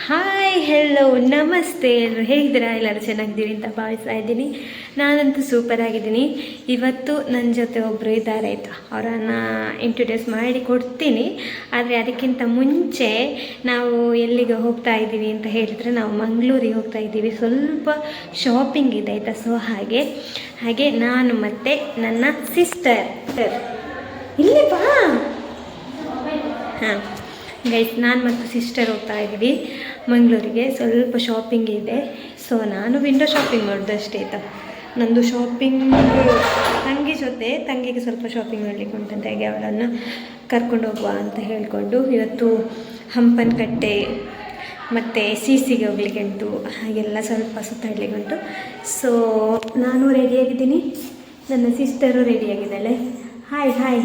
Hi hello ನಮಸ್ತೆ, ಎಲ್ಲರೂ ಹೇಗಿದ್ದೀರಾ? ಎಲ್ಲರೂ ಚೆನ್ನಾಗಿದ್ದೀರಿ ಅಂತ ಭಾವಿಸ್ತಾ ಇದ್ದೀನಿ. ನಾನಂತೂ ಸೂಪರ್ ಆಗಿದ್ದೀನಿ. ಇವತ್ತು ನನ್ನ ಜೊತೆ ಒಬ್ಬರು ಇದ್ದಾರೆ ಆಯಿತಾ, ಅವರನ್ನು ಇಂಟ್ರೊಡ್ಯೂಸ್ ಮಾಡಿ ಕೊಡ್ತೀನಿ. ಆದರೆ ಅದಕ್ಕಿಂತ ಮುಂಚೆ ನಾವು ಎಲ್ಲಿಗೆ ಹೋಗ್ತಾ ಇದ್ದೀವಿ ಅಂತ ಹೇಳಿದರೆ, ನಾವು ಮಂಗಳೂರಿಗೆ ಹೋಗ್ತಾ ಇದ್ದೀವಿ. ಸ್ವಲ್ಪ ಶಾಪಿಂಗ್ ಇದೆ ಆಯಿತಾ. ಸೊ ಹಾಗೆ ನಾನು ಮತ್ತು ನನ್ನ ಸಿಸ್ಟರ್ ಇಲ್ಲಿ ಬಾ. ಹಾಂ ಗೈಸ್, ನಾನು ಮತ್ತು ಸಿಸ್ಟರ್ ಹೋಗ್ತಾ ಇದ್ದೀವಿ ಮಂಗಳೂರಿಗೆ. ಸ್ವಲ್ಪ ಶಾಪಿಂಗ್ ಇದೆ. ಸೊ ನಾನು ವಿಂಡೋ ಶಾಪಿಂಗ್ ಮಾಡೋದು ಅಷ್ಟೇ ಆಯಿತಾ. ನಂದು ಶಾಪಿಂಗ್ ತಂಗಿಗೆ ಸ್ವಲ್ಪ ಶಾಪಿಂಗ್ ಮಾಡಲಿಕ್ಕೆ ಉಂಟಂತೆ. ಹಾಗೆ ಅವಳನ್ನು ಕರ್ಕೊಂಡು ಹೋಗುವ ಅಂತ ಹೇಳಿಕೊಂಡು ಇವತ್ತು ಹಂಪನಕಟ್ಟೆ ಮತ್ತು ಸಿಗೆ ಹೋಗ್ಲಿಕ್ಕೆ ಉಂಟು. ಹಾಗೆಲ್ಲ ಸ್ವಲ್ಪ ಸುತ್ತಾಡಲಿಕ್ಕೆ ಉಂಟು. ಸೊ ನಾನು ರೆಡಿಯಾಗಿದ್ದೀನಿ, ನನ್ನ ಸಿಸ್ಟರು ರೆಡಿಯಾಗಿದ್ದಾಳೆ. ಹಾಯ್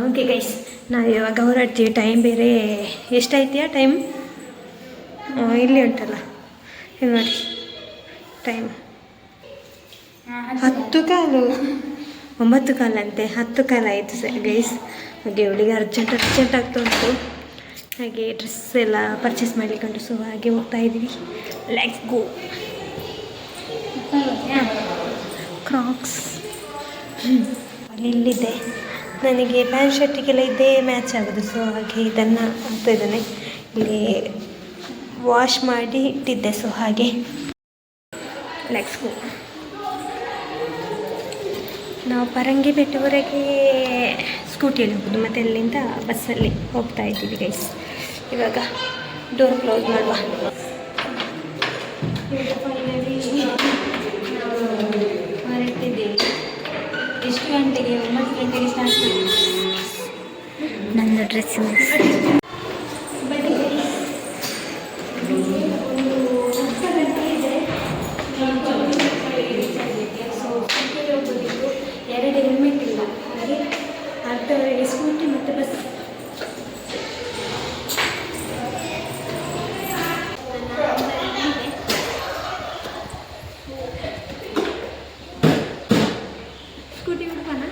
ಓಕೆ ಗೈಸ್, ನಾವು ಇವಾಗ ಹೊರಡ್ತೀವಿ. ಟೈಮ್ ಬೇರೆ ಎಷ್ಟಾಯ್ತೀಯಾ? ಟೈಮ್ ಇಲ್ಲಿ ಉಂಟಲ್ಲ, ಇಲ್ಲಿ ನೋಡಿ ಟೈಮ್ 10:15, 9:15 ಅಂತೆ. 10:15 ಆಯಿತು ಗೈಸ್. ಹಾಗೆ ಇವಳಿಗೆ ಅರ್ಜೆಂಟ್ ಆಗ್ತಾ ಉಂಟು. ಹಾಗೆ ಡ್ರೆಸ್ ಎಲ್ಲ ಪರ್ಚೇಸ್ ಮಾಡಲಿಕ್ಕೆ ಉಂಟು. ಸೊ ಹಾಗೆ ಹೋಗ್ತಾ ಇದ್ದೀವಿ. Let's go. ಕ್ರಾಕ್ಸ್ ಇಲ್ಲಿದೆ. ನನಗೆ ಪ್ಯಾಂಟ್ ಶರ್ಟಿಗೆಲ್ಲ ಇದೇ ಮ್ಯಾಚ್ ಆಗೋದು. ಸೊ ಹಾಗೆ ಇದನ್ನು ಹಾಕ್ತಾ ಇದ್ದಾನೆ. ಇಲ್ಲಿ ವಾಶ್ ಮಾಡಿ ಇಟ್ಟಿದ್ದೆ. ಸೊ ಹಾಗೆ ಲೆಟ್ಸ್ ಗೋ. ನಾವು ಪರಂಗಿಬೆಟ್ಟವರೆಗೆ ಸ್ಕೂಟಿಯಲ್ಲಿ ಹೋಗೋದು, ಮತ್ತು ಅಲ್ಲಿಂದ ಬಸ್ಸಲ್ಲಿ ಹೋಗ್ತಾ ಇದ್ದೀವಿ ಗೈಸ್. ಇವಾಗ ಡೋರ್ ಕ್ಲೋಸ್ ಮಾಡುವ. ಹೊರಟಿದ್ದೀವಿ. ಎಷ್ಟು ಗಂಟೆಗೆ? 9 ಗಂಟೆಗೆ ಸ್ಟಾರ್ಟ್ ಮಾಡಿ. ನನ್ನ ಡ್ರೆಸ್ ಎರಡು ಹೆಲ್ಮೆಟ್ ಇಲ್ಲ. ಹಾಗೆ ಅರ್ಧವರೆಗೆ ಸ್ಕೂಟಿ ಮತ್ತು ಬಸ್. ಸ್ಕೂಟಿ ಬಿಡ್ಪಾನ?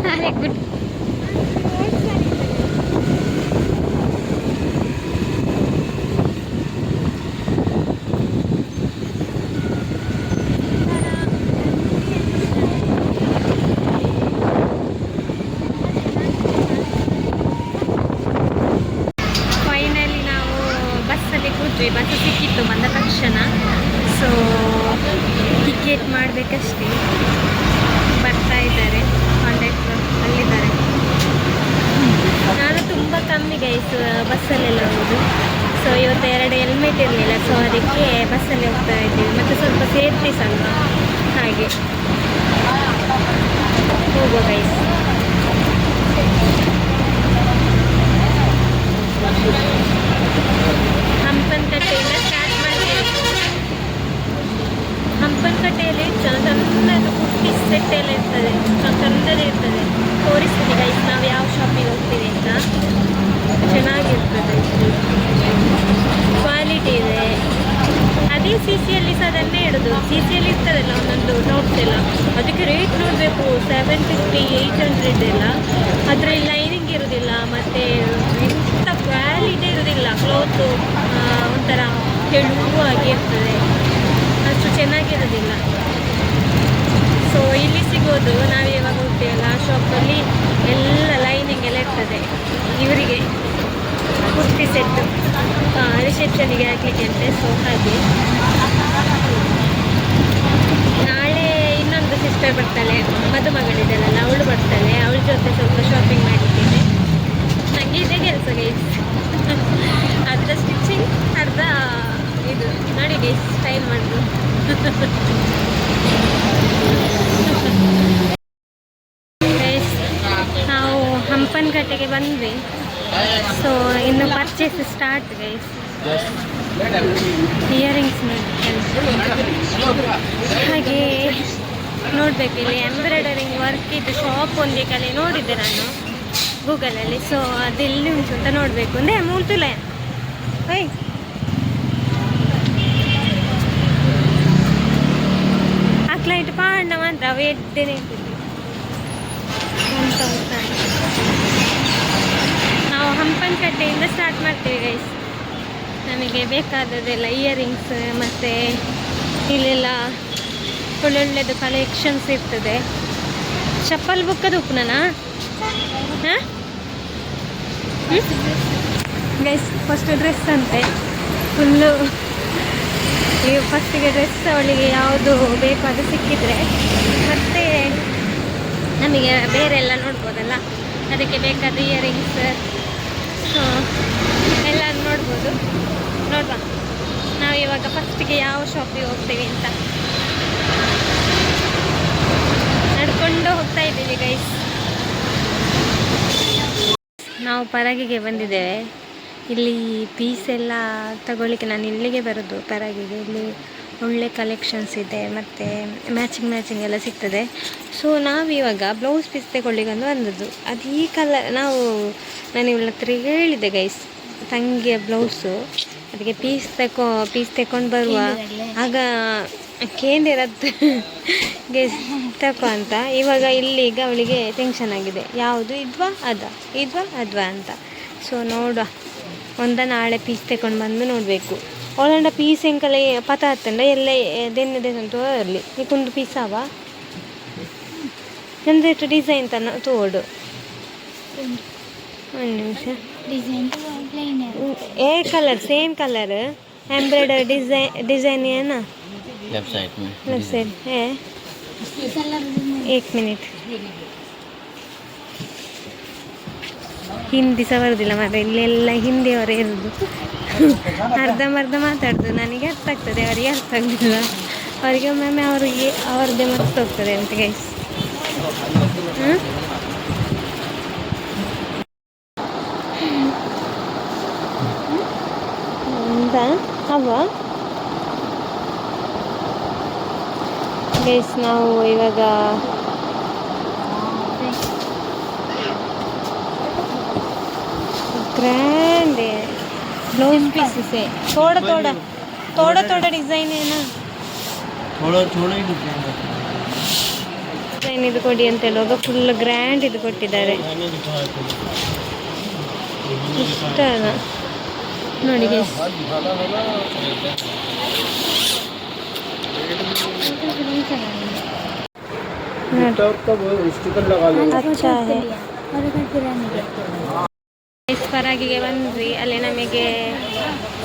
ನಾಳೆ ಗುಡ್. ಫೈನಲಿ ನಾವು ಬಸ್ಸಲ್ಲಿ ಕೂತ್ವಿ. ಬಸ್ ಸಿಕ್ಕಿತ್ತು ಬಂದ ತಕ್ಷಣ. ಸೊ ಟಿಕೆಟ್ ಮಾಡಬೇಕಷ್ಟೇ. ಬರ್ತಾ ಇದ್ದಾರೆ ಕಾಂಟ್ಯಾಕ್ಟ್ರು, ಅಲ್ಲಿದ್ದಾರೆ. ನಾನು ತುಂಬ ಕಮ್ಮಿ ಗೈಸ್ ಬಸ್ಸಲ್ಲೆಲ್ಲ ಹೋಗೋದು. ಸೊ ಇವತ್ತು 2 ಹೆಲ್ಮೆಟ್ ಇರಲಿಲ್ಲ. ಸೊ ಅದಕ್ಕೆ ಬಸ್ಸಲ್ಲಿ ಹೋಗ್ತಾ ಇದ್ದೀವಿ. ಮತ್ತು ಸ್ವಲ್ಪ ಸೇಫ್ಟಿ ಸ್ವಲ್ಪ. ಹಾಗೆ ಹೋಗುವ ಗೈಸ್. ಹಂಪನಕಟ್ಟೆಯಿಂದ ಸ್ಟಾರ್ಟ್ ಮಾಡಿದ್ದೇವೆ. ಹಂಪನಕಟ್ಟೆಯಲ್ಲಿ ಸಣ್ಣದು ಕುಟ್ಟಿ ಸೆಟ್ ಎಲ್ಲ ಇರ್ತದೆ. ಸಣ್ಣದೇ ಇರ್ತದೆ. ತೋರಿಸ್ತೀನಿ ಗೈಸ್ ನಾವು ಯಾವ ಶಾಪಿಗೆ ಹೋಗ್ತೀವಿ ಅಂತ. ಚೆನ್ನಾಗಿರ್ತದೆ, ಕ್ವಾಲಿಟಿ ಇದೆ. ಅದೇ ಸಿಯಲ್ಲಿ ಸಹ ಅದನ್ನೇ ಇಡೋದು. ಸಿಯಲ್ಲಿ ಇರ್ತದಲ್ಲ ಒಂದೊಂದು ನೋಟ್ಸ್ ಎಲ್ಲ, ಅದಕ್ಕೆ ರೇಟ್ ನೋಡಬೇಕು. 750, 800 ಎಲ್ಲ. ಅದರಲ್ಲಿ ಲೈನಿಂಗ್ ಇರೋದಿಲ್ಲ, ಮತ್ತು ಇಂಥ ಕ್ವಾಲಿಟಿ ಇರೋದಿಲ್ಲ. ಕ್ಲೋತು ಒಂಥರ ತೆಳುವಾಗಿ ಇರ್ತದೆ, ಅಷ್ಟು ಚೆನ್ನಾಗಿರೋದಿಲ್ಲ. ಸೊ ಇಲ್ಲಿ ಸಿಗೋದು ನಾವು ಯಾವಾಗ ಹೋಗ್ತೀವಲ್ಲ ಆ ಶಾಪಲ್ಲಿ ಎಲ್ಲ ಲೈನಿಂಗ್ ಎಲ್ಲ ಇರ್ತದೆ. ಇವರಿಗೆ ಕುರ್ತಿ ಸೆಟ್ಟು ರಿಸೆಪ್ಷನಿಗೆ ಹಾಕಲಿಕ್ಕೆ ಅಂತೆ. ಸೊ ಹಾಗೆ ನಾಳೆ ಇನ್ನೊಂದು ಸಿಸ್ಟರ್ ಬರ್ತಾಳೆ, ಮದುಮಗಳಿದ್ದಾಳಲ್ಲ ಅವಳು ಬರ್ತಾಳೆ. ಅವಳ ಜೊತೆ ಸ್ವಲ್ಪ ಶಾಪಿಂಗ್ ಮಾಡಿದ್ದೇನೆ. ನನಗೆ ಇದೇ ಕೆಲಸ ಗೈಸ್. ಅರ್ಧ ಸ್ಟಿಚಿಂಗ್, ಅರ್ಧ ಇದು ನೋಡಿ ಗೈಸ್ ಸ್ಟೈಲ್ ಮಾಡೋದು. ಗೈಸ್ ನಾವು ಹಂಪನಕಟ್ಟೆಗೆ ಬಂದ್ವಿ. ಸೊ ಇನ್ನು ಪರ್ಚೇಸ್ ಸ್ಟಾರ್ಟ್ ಗೈಸ್. ಇಯರಿಂಗ್ಸ್ ಹಾಗೆ ನೋಡಬೇಕು. ಇಲ್ಲಿ ಎಂಬ್ರಾಯ್ಡರಿಂಗ್ ವರ್ಕ್ ಇದು ಶಾಪ್ ಒಂದೇ ಕಡೆ ನೋಡಿದ್ದೆ ನಾನು ಗೂಗಲಲ್ಲಿ. ಸೊ ಅದೆಲ್ಲಿ ಉಂಟು ಅಂತ ನೋಡಬೇಕು. ಅಂದರೆ ಮೂಲ್ತುಲೆ ಹೈ ಅಕ್ಲೈಟ್ ಪಾಂಡ ಮಾತ್ರ ಅವು ಎಡ್ಡೆನೇ ಇರ್ತದೆ. ನಾವು ಹಂಪನಕಟ್ಟೆಯಿಂದ ಸ್ಟಾರ್ಟ್ ಮಾಡ್ತೀವಿ ಗೈಸ್. ನಮಗೆ ಬೇಕಾದದೆಲ್ಲ ಇಯರಿಂಗ್ಸ್ ಮತ್ತು ಇಲ್ಲೆಲ್ಲ ಒಳ್ಳೊಳ್ಳೆದು ಕಲೆಕ್ಷನ್ಸ್ ಇರ್ತದೆ. ಚಪ್ಪಲ್ ಬುಕ್ಕದು ಉಪ್ಪನಾ ಹಾಂ ಗೈಸ್. ಫಸ್ಟ್ ಡ್ರೆಸ್ ಅಂತೆ ಫುಲ್ಲು. ಈಗ ಫಸ್ಟಿಗೆ ಡ್ರೆಸ್ ಅವಳಿಗೆ ಯಾವುದು ಬೇಕು ಅದು ಸಿಕ್ಕಿದ್ರೆ ಮತ್ತೆ ನಮಗೆ ಬೇರೆ ಎಲ್ಲ ನೋಡ್ಬೋದಲ್ಲ, ಅದಕ್ಕೆ ಬೇಕಾದ ಇಯರಿಂಗ್ಸ್ ಎಲ್ಲ ನೋಡ್ಬೋದು. ನೋಡುವ ನಾವು ಇವಾಗ ಫಸ್ಟಿಗೆ ಯಾವ ಶಾಪಿಗೆ ಹೋಗ್ತೀವಿ ಅಂತ ನಡ್ಕೊಂಡು ಹೋಗ್ತಾ ಇದ್ದೀವಿ ಗೈಸ್. ನಾವು ಪರಾಗಿಗೆ ಬಂದಿದ್ದೇವೆ. ಇಲ್ಲಿ ಪೀಸ್ ಎಲ್ಲ ತಗೊಳ್ಳಿಕ್ಕೆ ನಾನು ಇಲ್ಲಿಗೆ ಬರೋದು ಪರಾಗಿಗೆ. ಇಲ್ಲಿ ಒಳ್ಳೆ ಕಲೆಕ್ಷನ್ಸ್ ಇದೆ ಮತ್ತು ಮ್ಯಾಚಿಂಗ್ ಎಲ್ಲ ಸಿಗ್ತದೆ. ಸೊ ನಾವಿವಾಗ ಬ್ಲೌಸ್ ಪೀಸ್ ತಗೊಳ್ಳಿಕ್ಕೆ ಬಂದದ್ದು. ಅದು ಈ ನಾನು ಇವಳ ಹತ್ರ ಹೇಳಿದೆ ಗೈಸ್, ತಂಗಿಯ ಬ್ಲೌಸು ಅದಕ್ಕೆ ಪೀಸ್ ತಗೊಂಡು ಬರುವ ಆಗ ಕೇಂದಿರದ್ದು ಗೈಸ್ ತಗೋ ಅಂತ. ಇವಾಗ ಇಲ್ಲಿಗ ಅವಳಿಗೆ ಟೆನ್ಷನ್ ಆಗಿದೆ, ಯಾವುದು ಇದ್ವಾ ಅದ್ವಾ ಅಂತ. ಸೊ ನೋಡುವ, ನಾಳೆ ಪೀಸ್ ತಗೊಂಡು ಬಂದು ನೋಡಬೇಕು. ಅವಳಂಡ ಪೀಸ್ ಎಂಕಲ್ಲ ಪತ ಹತ್ತಂಡ ಎಲ್ಲ ದೆನ್ನದೇನಂತೂ ಅಲ್ಲಿ ನೀಕೊಂದು ಪೀಸ್ ಅವ ನಂದು ಡಿಸೈನ್ ತನ್ನ ತೋಡು. ಒಂದು ನಿಮಿಷ. ಏ colour same colour embroidery design है ना लेफ्ट साइड है. एक मिनिट. ಹಿಂದಿ ಸಹ ಬರೋದಿಲ್ಲ ಮಾತ್ರ, ಇಲ್ಲೆಲ್ಲ ಹಿಂದಿಯವರೇ ಇರೋದು. ಅರ್ಧಂಬರ್ಧ ಮಾತಾಡೋದು. ನನಗೆ ಅರ್ಥ ಆಗ್ತದೆ, ಅವರಿಗೆ ಅರ್ಥ ಆಗೋದಿಲ್ಲ. ಅವರಿಗೆ ಒಮ್ಮೊಮ್ಮೆ ಅವ್ರದ್ದೇ ಮರ್ತು ಹೋಗ್ತದೆ ಅಂತ ಗೈಸ್. ಅಂತ ಅವ ಗೈಸ್ ನಾವು ಇವಾಗ ग्रैंड है ब्लाउज पीस से थोड़ा डिजाइन है ना, थोड़ा ही डिजाइन ಇದು ಕೊಡಿ ಅಂತ ಹೇಳುವಾಗ ಫುಲ್ ಗ್ರ್ಯಾಂಡ್ ಇದು ಕೊಟ್ಟಿದ್ದಾರೆ. ಇಷ್ಟ ಅಲ್ಲ ನೋಡಿ ಗೈಸ್. ಪರಾಗಿಗೆ ಬಂದ್ವಿ. ಅಲ್ಲಿ ನಮಗೆ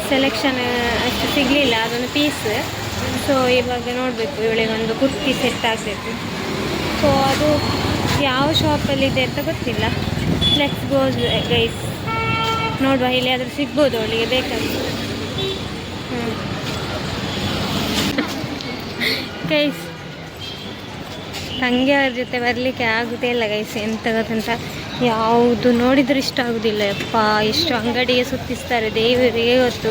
ಸೆಲೆಕ್ಷನ್ ಅಷ್ಟು ಸಿಗಲಿಲ್ಲ, ಅದೊಂದು ಪೀಸ್. ಸೊ ಇವಾಗ ನೋಡಬೇಕು, ಇವಳಿಗೆ ಒಂದು ಕುರ್ತಿ ಸೆಟ್ ಆಗಬೇಕು. ಸೊ ಅದು ಯಾವ ಶಾಪಲ್ಲಿದೆ ಅಂತ ಗೊತ್ತಿಲ್ಲ. ಲೆಟ್ಸ್ ಗೋ ಗೈಸ್, ನೋಡುವ ಇಲ್ಲಿ ಆದರೂ ಸಿಗ್ಬೋದು ಅವಳಿಗೆ ಬೇಕಾಗಿ. ಗೈಸ್ ತಂಗಿ ಅವ್ರ ಜೊತೆ ಬರಲಿಕ್ಕೆ ಆಗೋದೇ ಇಲ್ಲ ಗೈಸ್. ಎಂತ ಗೊತ್ತಂತ, ಯಾವುದು ನೋಡಿದರೂ ಇಷ್ಟ ಆಗೋದಿಲ್ಲ. ಯಪ್ಪ ಎಷ್ಟು ಅಂಗಡಿಗೆ ಸುತ್ತಿಸ್ತಾರೆ, ದೇವರಿಗೆ ಗೊತ್ತು.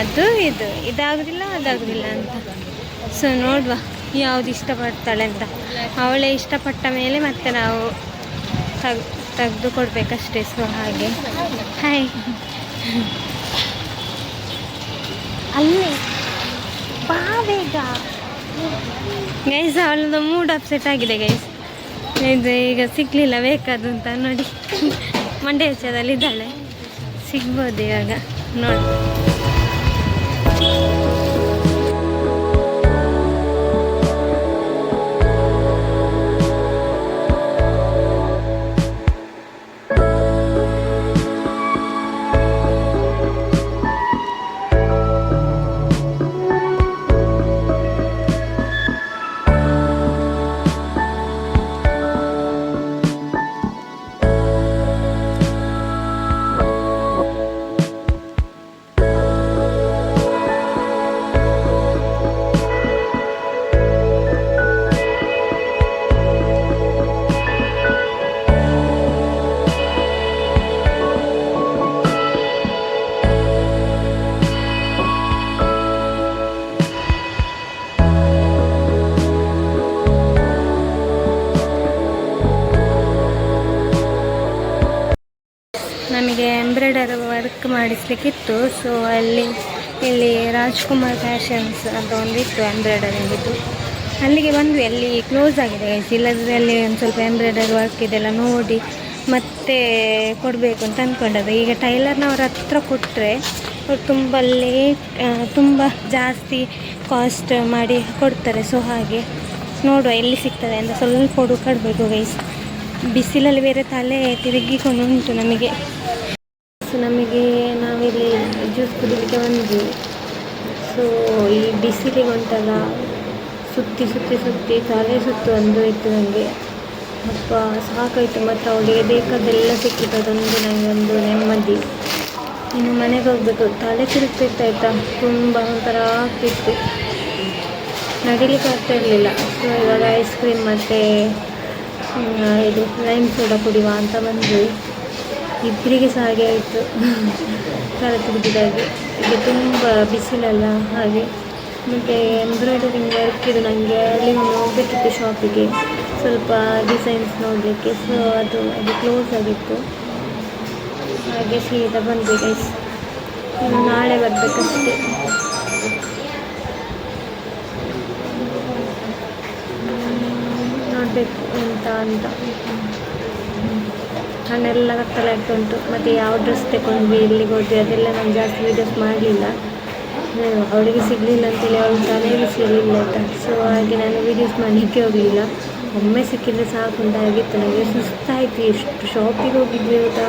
ಅದು ಇದಾಗೋದಿಲ್ಲ ಅದಾಗೋದಿಲ್ಲ ಅಂತ. ಸೊ ನೋಡುವ ಯಾವುದು ಇಷ್ಟಪಡ್ತಾಳೆ ಅಂತ. ಅವಳೇ ಇಷ್ಟಪಟ್ಟ ಮೇಲೆ ಮತ್ತೆ ನಾವು ತೆಗೆದು ಕೊಡಬೇಕಷ್ಟೇ. ಸೊ ಹಾಗೆ ಹಾಯ್ ಅಲ್ಲಿ ಬಾ ಬೇಗ ಗೈಸ್. ಅವಳದು ಮೂಡ್ ಅಪ್ಸೆಟ್ ಆಗಿದೆ ಗೈಸ್. ಇದು ಈಗ ಸಿಗಲಿಲ್ಲ ಬೇಕಾದು ಅಂತ ನೋಡಿ. ಮಂಡ್ಯ ವಿಷಯದಲ್ಲಿ ಇದ್ದಾಳೆ, ಸಿಗ್ಬೋದು ಇವಾಗ ನೋಡಿ. ನಮಗೆ ಎಂಬ್ರಾಯ್ಡರಿ ವರ್ಕ್ ಮಾಡಿಸ್ಲಿಕ್ಕಿತ್ತು. ಸೊ ಇಲ್ಲಿ ರಾಜ್ಕುಮಾರ್ ಫ್ಯಾಷನ್ಸ್ ಅಂತ ಒಂದಿತ್ತು ಎಂಬ್ರಾಯ್ಡರಿಂಗಿದ್ದು. ಅಲ್ಲಿಗೆ ಬಂದ್ವಿ, ಅಲ್ಲಿ ಕ್ಲೋಸ್ ಆಗಿದೆ ಗೈಸ್. ಇಲ್ಲದ್ರೆ ಅಲ್ಲಿ ಒಂದು ಸ್ವಲ್ಪ ಎಂಬ್ರಾಯ್ಡರಿ ವರ್ಕ್ ಇದೆಲ್ಲ ನೋಡಿ ಮತ್ತೆ ಕೊಡಬೇಕು ಅಂತ ಅಂದ್ಕೊಂಡದ್ದು. ಈಗ ಟೈಲರ್ನವ್ರ ಹತ್ರ ಕೊಟ್ಟರೆ ಅವ್ರು ತುಂಬ ತುಂಬ ಜಾಸ್ತಿ ಕಾಸ್ಟ್ ಮಾಡಿ ಕೊಡ್ತಾರೆ. ಸೊ ಹಾಗೆ ನೋಡುವ ಎಲ್ಲಿ ಸಿಗ್ತದೆ ಅಂತ ಸ್ವಲ್ಪ ಹುಡುಕಾಡಬೇಕು ಗೈಸ್. ಬಿಸಿಲಲ್ಲಿ ಬೇರೆ ತಲೆ ತಿರುಗಿಕೊಂಡು ಉಂಟು ನಮಗೆ. ಸೊ ನಾವಿಲ್ಲಿ ಜ್ಯೂಸ್ ಕುಡಿಲಿಕ್ಕೆ ಬಂದ್ವಿ. ಸೊ ಈ ಬಿಸಿಲಿಗೆ ಉಂಟಲ್ಲ ಸುತ್ತಿ ತಲೆ ಸುತ್ತು ಇತ್ತು ನನಗೆ. ಅಪ್ಪ ಸಾಕಾಯಿತು. ಮತ್ತು ಅವಳಿಗೆ ಬೇಕಾದೆಲ್ಲ ಸಿಕ್ಕಿತ್ತು, ಅದೊಂದು ನನಗೆ ಒಂದು ನೆಮ್ಮದಿ. ಇನ್ನು ಮನೆಗೆ ಹೋಗಬೇಕು. ತಲೆ ತಿರುಗ್ತಿತ್ತು ಆಯಿತಾ, ತುಂಬ ಒಂಥರ ಆಗ್ತಿತ್ತು, ನಡಿಲಿಕ್ಕೆ ಆಗ್ತಾ ಇರಲಿಲ್ಲ. ಸೊ ಇವಾಗ ಐಸ್ ಕ್ರೀಮ್ ಮತ್ತು ಇದು ಲೈಮ್ ಸೋಡಾ ಕುಡಿಯುವ ಅಂತ ಬಂದ್ವಿ. ಇಬ್ಬರಿಗೆ ಸಹ ಹಾಗೆ ಆಯಿತು, ತಲೆ ತಿರುಗಿದಾಗೆ. ಈಗ ತುಂಬ ಬಿಸಿಲಲ್ಲ ಹಾಗೆ. ಮತ್ತು ಎಂಬ್ರಾಯ್ಡರಿಂಗ್ ವರ್ಕ್ ಇದು ನನಗೆ ಅಲ್ಲಿ ಹೋಗಬೇಕಿತ್ತು ಶಾಪಿಗೆ, ಸ್ವಲ್ಪ ಡಿಸೈನ್ಸ್ ನೋಡಲಿಕ್ಕೆ. ಸೊ ಅದು ಕ್ಲೋಸ್ ಆಗಿತ್ತು, ಹಾಗೆ ಸೀದಾ ಬಂದ್ವಿ ಗೈಸ್. ಇನ್ನು ನಾಳೆ ಬರಬೇಕಷ್ಟೇ. ನೋಡಬೇಕು ಎಂತ ಅಂತ. ಕಣ್ಣೆಲ್ಲ ಕತ್ತಲೆ ಆಗ್ತಾ ಉಂಟು. ಮತ್ತು ಯಾವ ಡ್ರೆಸ್ ತಗೊಂಡ್ವಿ, ಎಲ್ಲಿಗೆ ಹೋದ್ವಿ ಅದೆಲ್ಲ ನಾನು ಜಾಸ್ತಿ ವೀಡಿಯೋಸ್ ಮಾಡಲಿಲ್ಲ. ಅವಳಿಗೆ ಸಿಗಲಿಲ್ಲ ಅಂತೇಳಿ ಅವಳು ತಲೆ ಬಿಸಿಲಿಲ್ಲ ಆಯಿತಾ. ಸೊ ಹಾಗೆ ನಾನು ವೀಡಿಯೋಸ್ ಮಾಡಲಿಕ್ಕೆ ಹೋಗಲಿಲ್ಲ. ಒಮ್ಮೆ ಸಿಕ್ಕಿದರೆ ಸಾಕು ಅಂತ ಆಗಿತ್ತು ನನಗೆ. ಸುಸ್ತಾಯಿತು. ಎಷ್ಟು ಶಾಪಿಗೆ ಹೋಗಿದ್ವಿ ಗೊತ್ತಾ,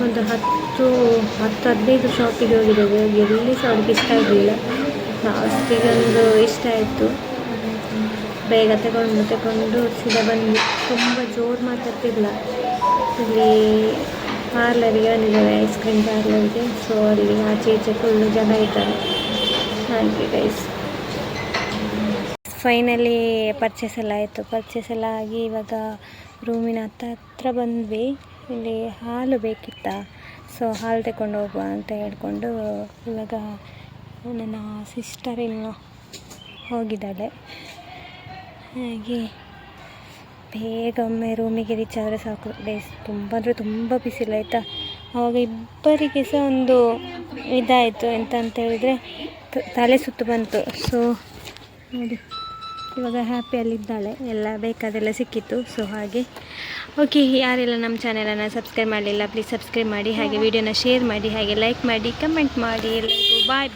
ಒಂದು 10-15 ಶಾಪಿಗೆ ಹೋಗಿದ್ದೇವೆ. ಎಲ್ಲಿ ಸಹ ಅವಳಿಗೆ ಇಷ್ಟ ಆಗಲಿಲ್ಲ. ಲಾಸ್ಟಿಗೆ ಒಂದು ಇಷ್ಟ ಆಯಿತು, ಬೇಗ ತಗೊಂಡು ಸೀದಾ ಬಂದ್ವಿ. ತುಂಬ ಜೋರು ಮಾತಾಡ್ತಿಲ್ಲ. ಇಲ್ಲಿ ಪಾರ್ಲರಿಗೆ ಬಂದಿದ್ದೇವೆ, ಐಸ್ ಕ್ರೀಮ್ ಪಾರ್ಲರಿಗೆ. ಸೊ ಅಲ್ಲಿ ಆಚೆ ಫುಲ್ಲು ಜನ ಇದ್ದಾರೆ ಹಾಗೆ ಗೈಸ್. ಫೈನಲಿ ಪರ್ಚೇಸ್ ಎಲ್ಲ ಆಯಿತು. ಪರ್ಚೇಸ್ ಎಲ್ಲ ಆಗಿ ಇವಾಗ ರೂಮಿನ ಹತ್ರ ಬಂದ್ವಿ. ಇಲ್ಲಿ ಹಾಲು ಬೇಕಿತ್ತಾ, ಸೊ ಹಾಲು ತಗೊಂಡು ಹೋಗುವ ಅಂತ ಹೇಳ್ಕೊಂಡು ಇವಾಗ ನನ್ನ ಸಿಸ್ಟರ್ ಇನ್ನು ಹೋಗಿದ್ದಾಳೆ. ಹಾಗೆ ಬೇಗ ಒಮ್ಮೆ ರೂಮಿಗೆ ರೀಚ್ ಆದರೆ ಸಾಕು ಗೈಸ್. ತುಂಬ ಅಂದರೆ ತುಂಬ ಬಿಸಿಲಾಯಿತಾ. ಆವಾಗ ಇಬ್ಬರಿಗೆ ಸಹ ಒಂದು ಇದಾಯಿತು, ಎಂತ ಅಂತ ಹೇಳಿದರೆ ತಲೆ ಸುತ್ತು ಬಂತು. ಸೊ ನೋಡಿ ಇವಾಗ ಹ್ಯಾಪಿಯಲ್ಲಿದ್ದಾಳೆ, ಎಲ್ಲ ಬೇಕಾದೆಲ್ಲ ಸಿಕ್ಕಿತ್ತು. ಸೊ ಹಾಗೆ ಓಕೆ. ಯಾರೆಲ್ಲ ನಮ್ಮ ಚಾನೆಲನ್ನು ಸಬ್ಸ್ಕ್ರೈಬ್ ಮಾಡಲಿಲ್ಲ ಪ್ಲೀಸ್ ಸಬ್ಸ್ಕ್ರೈಬ್ ಮಾಡಿ, ಹಾಗೆ ವಿಡಿಯೋನ ಶೇರ್ ಮಾಡಿ, ಹಾಗೆ ಲೈಕ್ ಮಾಡಿ, ಕಮೆಂಟ್ ಮಾಡಿ. ಎಲ್ಲರಿಗೂ ಬಾಯ್.